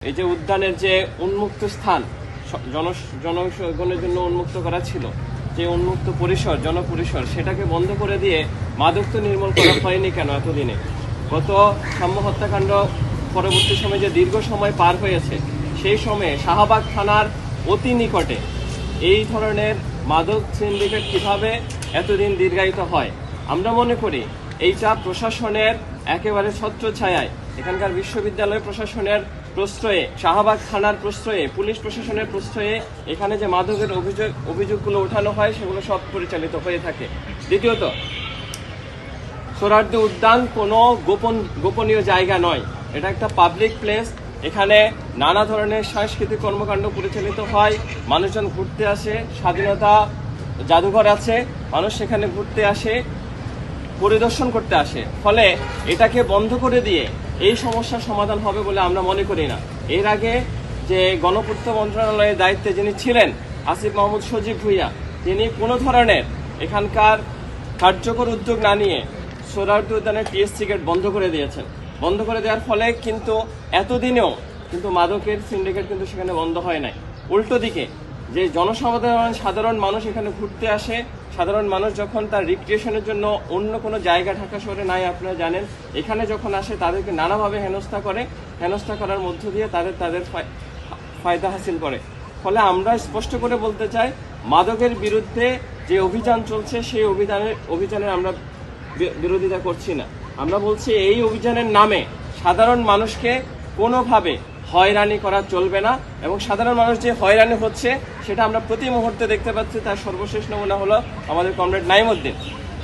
এই যে উদ্যানের যে উন্মুক্ত স্থান জনগণের জন্য উন্মুক্ত করা ছিল, যে উন্মুক্ত পরিসর জনপরিসর, সেটাকে বন্ধ করে দিয়ে মাদক তো নির্মূল করা হয়নি কেন এতদিনে? গত সাম্য হত্যাকাণ্ড পরবর্তী সময়ে যে দীর্ঘ সময় পার হয়েছে, সেই সময়ে শাহবাগ থানার অতি নিকটে এই ধরনের মাদক সিন্ডিকেট কিভাবে এতদিন দীর্ঘায়িত হয়? আমরা মনে করি এইটা প্রশাসনের একেবারে ছত্রছায়ায়, এখানকার বিশ্ববিদ্যালয় প্রশাসনের প্রশ্রয়ে, শাহবাগ থানার প্রশ্রয়ে, পুলিশ প্রশাসনের প্রশ্রয়ে এখানে যে মাদকের অভিযোগগুলো ওঠানো হয় সেগুলো সব পরিচালিত হয়ে থাকে। দ্বিতীয়ত, সোহরাওয়ার্দী উদ্যান কোনো গোপনীয় জায়গা নয়, এটা একটা পাবলিক প্লেস। এখানে নানা ধরনের সাংস্কৃতিক কর্মকাণ্ড পরিচালিত হয়, মানুষজন ঘুরতে আসে, স্বাধীনতা জাদুঘর আছে, মানুষ সেখানে ঘুরতে আসে, পরিদর্শন করতে আসে। ফলে এটাকে বন্ধ করে দিয়ে এই সমস্যার সমাধান হবে বলে আমরা মনে করি না। এর আগে যে গণপূর্ত মন্ত্রণালয়ের দায়িত্বে যিনি ছিলেন, আসিফ মাহমুদ সজীব ভুইয়া, তিনি কোনো ধরনের এখানকার কার্যকর উদ্যোগ না নিয়ে সোহরাওয়ার্দী উদ্যানের টিএসসি গেট বন্ধ করে দিয়েছেন। বন্ধ করে দেওয়ার ফলে কিন্তু এতদিনেও কিন্তু মাদকের সিন্ডিকেট কিন্তু সেখানে বন্ধ হয় নাই। উল্টো দিকে যে সাধারণ মানুষ এখানে ঘুরতে আসে, সাধারণ মানুষ যখন তার রিক্রিয়েশনের জন্য অন্য কোনো জায়গা ঢাকা শহরে নাই, আপনারা জানেন, এখানে যখন আসে তাদেরকে নানাভাবে হেনস্থা করার মধ্য দিয়ে তাদের ফায়দা হাসিল করে। ফলে আমরা স্পষ্ট করে বলতে চাই, মাদকের বিরুদ্ধে যে অভিযান চলছে সেই অভিযানের আমরা বিরোধিতা করছি না। আমরা বলছি এই অভিযানের নামে সাধারণ মানুষকে কোনোভাবে হয়রানি করা চলবে না, এবং সাধারণ মানুষ যে হয়রানি হচ্ছে সেটা আমরা প্রতি মুহূর্তে দেখতে পাচ্ছি। তার সর্বশেষ নমুনা হলো আমাদের কমরেড নাইমউদ্দিন।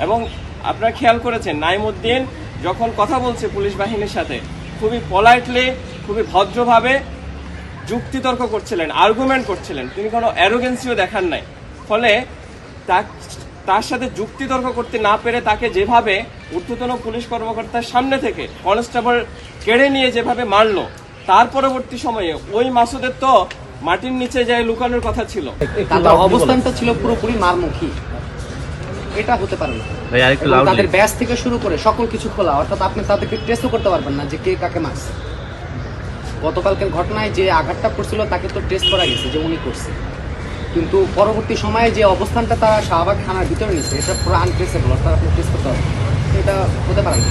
এবং আপনারা খেয়াল করেছেন, নাইমউদ্দিন যখন কথা বলছে পুলিশ বাহিনীর সাথে, খুবই পলাইটলি, খুবই ভদ্রভাবে যুক্তিতর্ক করছিলেন, আর্গুমেন্ট করছিলেন, তিনি কোনো অ্যারোগেন্সিও দেখান নাই। ফলে তার সাথে যুক্তিতর্ক করতে না পেরে তাকে যেভাবে ঊর্ধ্বতন পুলিশ কর্মকর্তার সামনে থেকে কনস্টেবল কেড়ে নিয়ে যেভাবে মারলো, তার পরবর্তী সময়ে ওই মাসুদের তো মাটির নিচে যায় লুকানোর কথা ছিল। অবস্থানটা ছিল পুরোপুরি মারমুখী, এটা হতে পারে না। তাদের ব্যাস থেকে শুরু করে সকল কিছু খোলা, অর্থাৎ আপনি তাদেরকে ট্রেসও করতে পারবেন না যে কে কাকে মারছে। গতকালকের ঘটনায় যে আঘাতটা করছিল তাকে তো ট্রেস করা গেছে যে উনি করছে, কিন্তু পরবর্তী সময়ে যে অবস্থানটা তারা শাহবাগ থানার ভিতরে নিচ্ছে, এটা পুরো আনট্রেসেবল, অর্থাৎ আপনি ট্রেস করতে পারবেন, এটা হতে পারে না।